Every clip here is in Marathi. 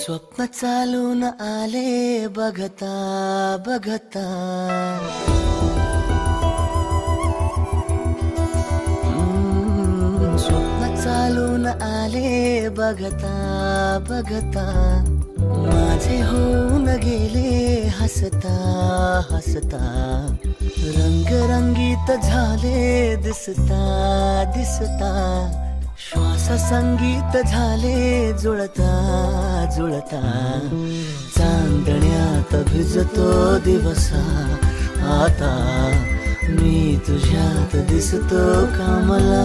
स्वप्न चालून आले बघता बघता, स्वप्न चालून आले बघता बघता, माझे होऊन गेले हसता हसता, रंगरंगीत झाले दिसता दिसता, श्वास संगीत झाले जुळता जुळता, चांदण्यात भिजतो दिवसा आता, मी तुझ्यात दिसतो कामला.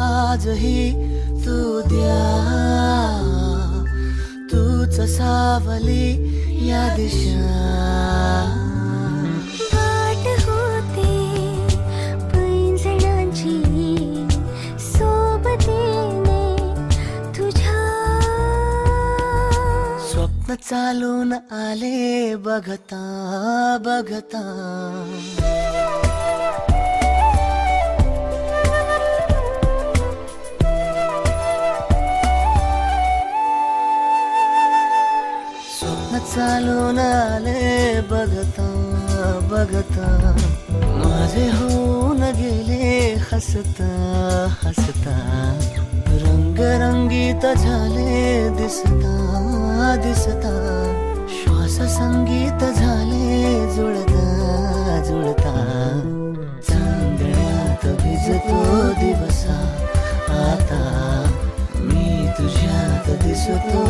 आजही तू द्या, तूच सावली या दिशा, वाट होते पैंजणांची सोबतीने तुझ्या. स्वप्न चालून आले बघता बघता, चालून आले बघता बघता, माझे होऊन गेले हसता हसता, रंगरंगीत झाले दिसता दिसता, श्वास संगीत झाले जुळता जुळता, चांदण्यात भिजतो दिवसा आता, मी तुझ्यात दिसतो